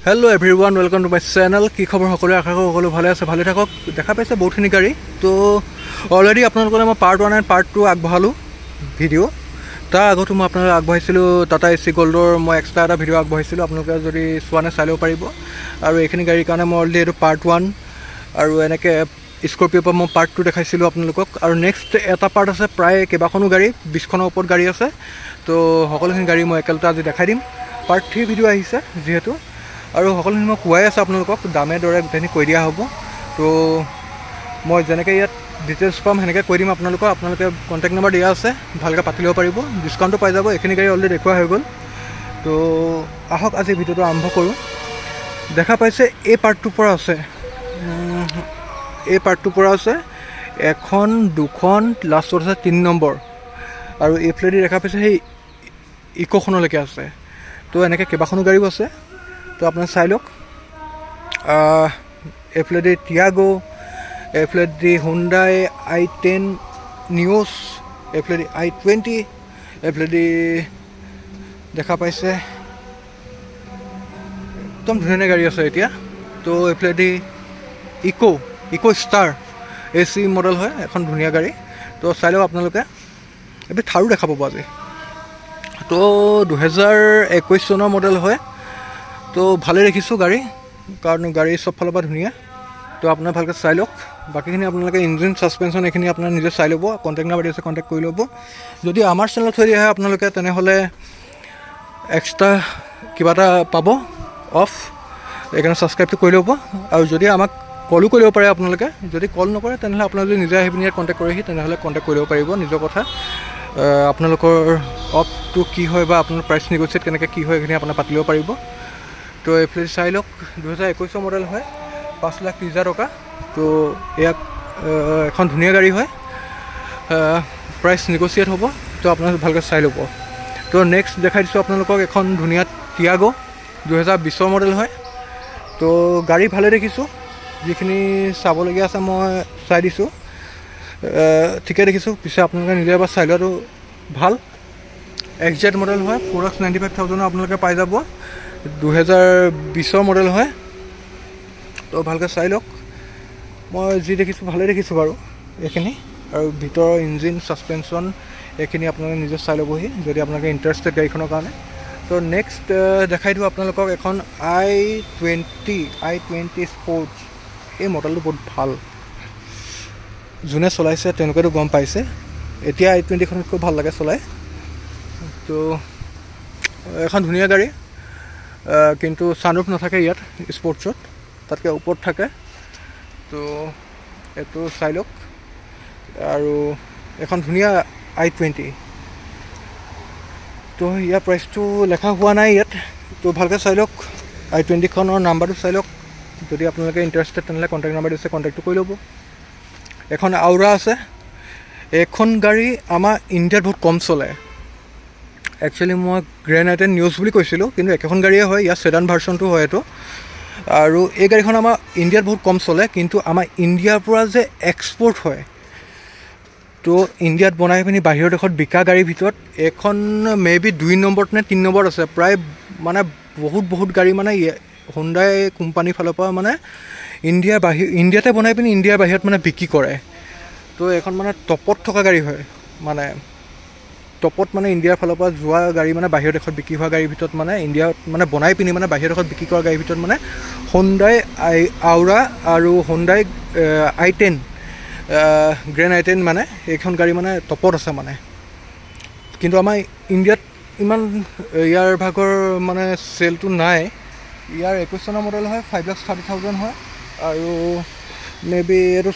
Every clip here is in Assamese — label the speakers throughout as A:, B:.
A: Hello everyone, welcome to my channel. কি খবৰ সকলোৰে আশা কৰোঁ সকলো ভালে আছে ভালে থাকক দেখা পাইছে বহুতখিনি গাড়ী তো অলৰেডি আপোনালোকলৈ মই পাৰ্ট 1 এণ্ড পাৰ্ট 2 আগবঢ়ালোঁ ভিডিঅ' তাৰ আগতো মই আপোনালোকক আগবঢ়াইছিলোঁ টাটা এচি গল্ডৰ মই এক্সট্ৰা এটা ভিডিঅ' আগবঢ়াইছিলোঁ আপোনালোকে যদি চোৱা নাই চাই ল'ব পাৰিব আৰু এইখিনি গাড়ীৰ কাৰণে মই অলৰেডি এইটো পাৰ্ট 1 আৰু এনেকৈ স্কৰ্পিঅ' পৰা মই পাৰ্ট 2 দেখাইছিলোঁ আপোনালোকক আৰু নেক্সট এটা পাৰ্ট আছে প্ৰায় কেইবাখনো গাড়ী 20খনৰ ওপৰত গাড়ী আছে তো সকলোখিনি গাড়ী মই একেলগে আজি দেখাই দিম পাৰ্ট 3 ভিডিঅ' আহিছে যিহেতু আৰু সকলোখিনি মই কোৱাই আছে আপোনালোকক দামে দৰে গোটেইখিনি কৈ দিয়া হ'ব তো মই যেনেকৈ ইয়াত ডিটেইলছ পাম সেনেকৈ কৈ দিম আপোনালোকে কণ্টেক্ট নম্বৰ দিয়া আছে ভালকৈ পাতি ল'ব পাৰিব ডিছকাউণ্টো পাই যাব এইখিনি গাড়ী অলৰেডি দেখুওৱা হৈ গ'ল তো আহক আজি ভিডিঅ'টো আৰম্ভ কৰোঁ দেখা পাইছে এই পাৰ্টটোৰ পৰা আছে এখন দুখন লাষ্টত আছে 3 নম্বৰ আৰু এইফালেদি দেখা পাইছে সেই ইক'খনলৈকে আছে তো এনেকৈ কেইবাখনো গাড়ীও আছে তো আপোনাক চাই লওক এফ্লেডি টিয়াগো এফ্লেডি হুণ্ডাই i10 নিউজ এফ্লেডি i20 এফ্লেডি দেখা পাইছে একদম ধুনীয়া গাড়ী আছে এতিয়া তো এফ্লেডি ইকো ষ্টাৰ এচি মডেল হয় এখন ধুনীয়া গাড়ী তো চাই লওক আপোনালোকে এবিধ থাৰো দেখা পাব আজি তো 2021 চনৰ মডেল হয় তো ভালে দেখিছোঁ গাড়ী কাৰণ গাড়ী চব ফালৰ পৰা ধুনীয়া তো আপোনাৰ ভালকৈ চাই লওক বাকীখিনি আপোনালোকে ইঞ্জিন ছাছপেনশ্যন এইখিনি আপোনাৰ নিজে চাই ল'ব কণ্টেক্ট নম্বৰ দি আছে কণ্টেক্ট কৰি ল'ব যদি আমাৰ চেনেলত থৈ দিয়া হয় আপোনালোকে তেনেহ'লে এক্সট্ৰা কিবা এটা পাব অফ এইকাৰণে ছাবস্ক্ৰাইবটো কৰি ল'ব আৰু যদি আমাক কলো কৰিব পাৰে আপোনালোকে যদি কল নকৰে তেনেহ'লে আপোনালোকে যদি নিজে আহি পিনি ইয়াত কণ্টেক্ট কৰেহি তেনেহ'লে কণ্টেক্ট কৰিব পাৰিব নিজৰ কথা আপোনালোকৰ অফটো কি হয় বা আপোনাৰ প্ৰাইচ নেগচিয়েট কেনেকৈ কি হয় এইখিনি আপোনাৰ পাতি ল'ব পাৰিব তো এইফালে চাই লওক 2021 মডেল হয় 5,30,000 টকা তো ইয়াক এখন ধুনীয়া গাড়ী হয় প্ৰাইচ নেগচিয়েট হ'ব তো আপোনালোকে ভালকৈ চাই ল'ব তো নেক্সট দেখাই দিছোঁ আপোনালোকক এখন ধুনীয়া টিয়াগো 2020 মডেল হয় তো গাড়ী ভালে দেখিছোঁ যিখিনি চাবলগীয়া আছে মই চাই দিছোঁ ঠিকে দেখিছোঁ পিছে আপোনালোকে নিজে এবাৰ চাই লোৱাটো ভাল XZ মডেল হয় 4,95,000 আপোনালোকে পাই যাব 2020 মডেল হয় তো ভালকৈ চাই লওক মই যি দেখিছোঁ ভালেই দেখিছোঁ বাৰু এইখিনি আৰু ভিতৰৰ ইঞ্জিন ছাছপেনশ্যন এইখিনি আপোনালোকে নিজে চাই ল'বহি যদি আপোনালোকে ইণ্টাৰেষ্টেড গাড়ীখনৰ কাৰণে তো নেক্সট দেখাই দিওঁ আপোনালোকক এখন i20 স্পৰ্টছ এই মডেলটো বহুত ভাল যোনে চলাইছে তেওঁলোকেতো গম পাইছে এতিয়া i20খনতকৈ ভাল লাগে চলাই তো এখন ধুনীয়া গাড়ী কিন্তু ছানৰুফ নাথাকে ইয়াত স্পৰ্টছত তাতকৈ ওপৰত থাকে তো এইটো চাই লওক আৰু এখন ধুনীয়া i20 তো ইয়াৰ প্ৰাইচটো লেখা হোৱা নাই ইয়াত তো ভালকৈ চাই লওক i20খনৰ নাম্বাৰটো চাই লওক যদি আপোনালোকে ইণ্টাৰেষ্টেড তেনেহ'লে কণ্টেক্ট নাম্বাৰ দিছে কণ্টেক্টটো কৰি ল'ব এখন আউৰা আছে এইখন গাড়ী আমাৰ ইণ্ডিয়াত বহুত কম চলে একচুৱেলি মই গ্ৰেণ্ড i10 নিউজ বুলি কৈছিলোঁ কিন্তু একেখন গাড়ীয়ে হয় ইয়াৰ ছেডান ভাৰ্চনটো হয় এইটো আৰু এই গাড়ীখন আমাৰ ইণ্ডিয়াত বহুত কম চলে কিন্তু আমাৰ ইণ্ডিয়াৰ পৰা যে এক্সপৰ্ট হয় তো ইণ্ডিয়াত বনাই পিনি বাহিৰৰ দেশত বিকা গাড়ীৰ ভিতৰত এইখন মেবি 2 নম্বৰত নে 3 নম্বৰত আছে প্ৰায় মানে বহুত গাড়ী মানে হুণ্ডাই কোম্পানীৰ ফালৰ পৰা মানে ইণ্ডিয়াতে বনাই পিনি ইণ্ডিয়াৰ বাহিৰত মানে বিক্ৰী কৰে তো এইখন মানে টপত থকা গাড়ী হয় মানে টপত মানে ইণ্ডিয়াৰ ফালৰ পৰা যোৱা গাড়ী মানে বাহিৰৰ দেশত বিক্ৰী হোৱা গাড়ীৰ ভিতৰত মানে ইণ্ডিয়াত মানে বনাই পিনি মানে বাহিৰৰ দেশত বিক্ৰী কৰা গাড়ীৰ ভিতৰত মানে হুণ্ডাই আউৰা আৰু হুণ্ডাই i10 গ্ৰেণ্ড i10 মানে এইখন গাড়ী মানে টপত আছে মানে কিন্তু আমাৰ ইণ্ডিয়াত ইমান ইয়াৰ ভাগৰ মানে চেলটো নাই ইয়াৰ 21 চনৰ মডেল হয় 5,30,000 হয় আৰু মেবি এইটো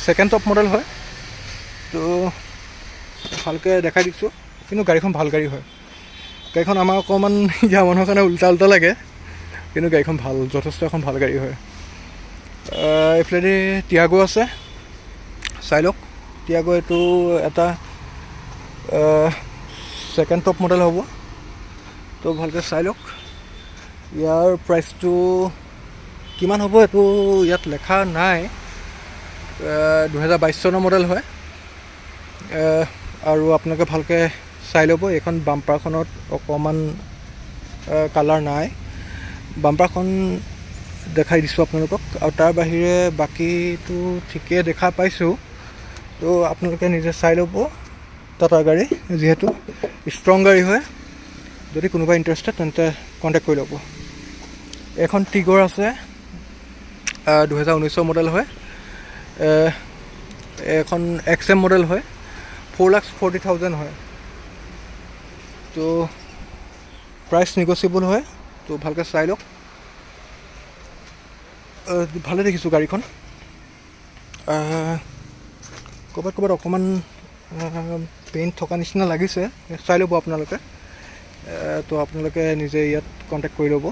A: ছেকেণ্ড টপ মডেল হয় তো ভালকৈ দেখাই দিছোঁ কিন্তু গাড়ীখন ভাল গাড়ী হয় গাড়ীখন আমাৰ অকণমান ইয়াৰ মানুহৰ কাৰণে উল্টা লাগে কিন্তু গাড়ীখন ভাল যথেষ্ট এখন ভাল গাড়ী হয় এইফালেদি টিয়াগো আছে চাই লওক টিয়াগো এইটো এটা ছেকেণ্ড টপ মডেল হ'ব তো ভালকৈ চাই লওক ইয়াৰ প্ৰাইচটো কিমান হ'ব এইটো ইয়াত লেখা নাই 2022 চনৰ মডেল হয় আৰু আপোনালোকে ভালকৈ চাই ল'ব এইখন বাম্পাৰখনত অকণমান কালাৰ নাই বাম্পাৰখন দেখাই দিছোঁ আপোনালোকক আৰু তাৰ বাহিৰে বাকীটো ঠিকে দেখা পাইছোঁ তো আপোনালোকে নিজে চাই ল'ব টাটাৰ গাড়ী যিহেতু ষ্ট্ৰং গাড়ী হয় যদি কোনোবা ইণ্টাৰেষ্টেড তেন্তে কণ্টেক্ট কৰি ল'ব এখন টিগৰ আছে 2019 মডেল হয় এখন XM মডেল হয় 4,40,000 হয় তো প্ৰাইচ নেগচিয়েবল হয় তো ভালকৈ চাই লওক ভালে দেখিছোঁ গাড়ীখন ক'ৰবাত অকণমান পেইণ্ট থকা নিচিনা লাগিছে চাই ল'ব আপোনালোকে তো আপোনালোকে নিজে ইয়াত কণ্টেক্ট কৰি ল'ব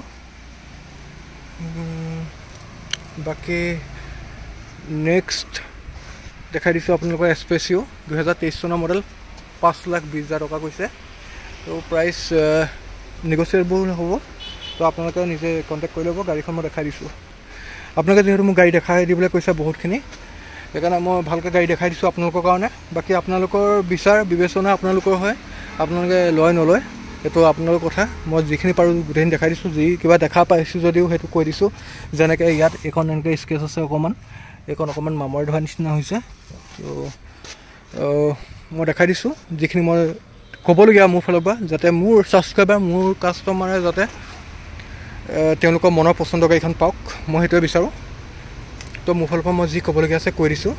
A: বাকী নেক্সট দেখাই দিছোঁ আপোনালোকৰ এস্পেচিঅ 2023 চনৰ মডেল 5,20,000 টকা কৈছে তো প্ৰাইচ নেগচিয়েবল হ'ব তো আপোনালোকে নিজে কণ্টেক্ট কৰি ল'ব গাড়ীখন মই দেখাই দিছোঁ আপোনালোকে যিহেতু মোক গাড়ী দেখাই দিবলৈ কৈছে বহুতখিনি সেইকাৰণে মই ভালকৈ গাড়ী দেখাই দিছোঁ আপোনালোকৰ কাৰণে বাকী আপোনালোকৰ বিচাৰ বিবেচনা আপোনালোকৰ হয় আপোনালোকে লয় নলয় এইটো আপোনালোকৰ কথা মই যিখিনি পাৰোঁ গোটেইখিনি দেখাই দিছোঁ যি কিবা দেখা পাইছোঁ যদিও সেইটো কৈ দিছোঁ যেনেকৈ ইয়াত এইখন এনেকৈ স্কেচ আছে অকণমান এইখন অকণমান মামৰ ধৰা নিচিনা হৈছে তো মই দেখাই দিছোঁ যিখিনি মই ক'বলগীয়া মোৰ ফালৰ পৰা যাতে মোৰ ছাবস্ক্ৰাইবাৰ মোৰ কাষ্টমাৰে যাতে তেওঁলোকৰ মনৰ পচন্দৰ গাড়ীখন পাওক মই সেইটোৱে বিচাৰোঁ তো মোৰ ফালৰ পৰা মই যি ক'বলগীয়া আছে কৈ দিছোঁ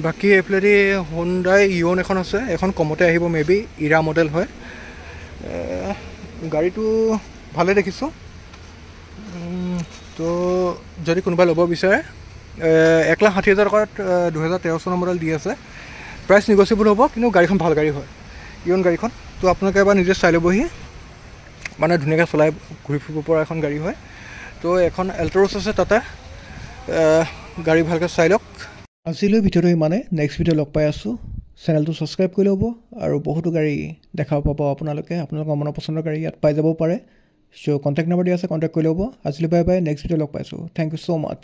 A: বাকী এইফালেদি হুণ্ডাই ইয়ন এখন আছে এখন কমতে আহিব মেবি ইৰা মডেল হয় গাড়ীটো ভালে দেখিছোঁ তো যদি কোনোবাই ল'ব বিচাৰে 1,60,000 টকাত 2013 চনৰ মডেল দি আছে প্ৰাইচ নেগচিয়েবল হ'ব কিন্তু গাড়ীখন ভাল গাড়ী হয় ইয়ন গাড়ীখন তো আপোনালোকে এবাৰ নিজে চাই ল'বহি মানে ধুনীয়াকৈ চলাই ঘূৰি ফুৰিব পৰা এখন গাড়ী হয় তো এখন এল্টৰছ আছে তাতে গাড়ী ভালকৈ চাই লওক আজিলৈ ভিডিঅ'টো ইমানে নেক্সট ভিডিঅ' লগ পাই আছোঁ চেনেলটো ছাবস্ক্ৰাইব কৰি ল'ব আৰু বহুতো গাড়ী দেখাব পাব আপোনালোকৰ মনৰ পচন্দৰ গাড়ী ইয়াত পাই যাব পাৰে চ' কণ্টেক্ট নম্বৰ দিয়া আছে কণ্টেক্ট কৰি ল'ব আজিলৈ বাই বাই নেক্সট ভিডিঅ' লগ পাইছোঁ থেংক ইউ ছ' মাছ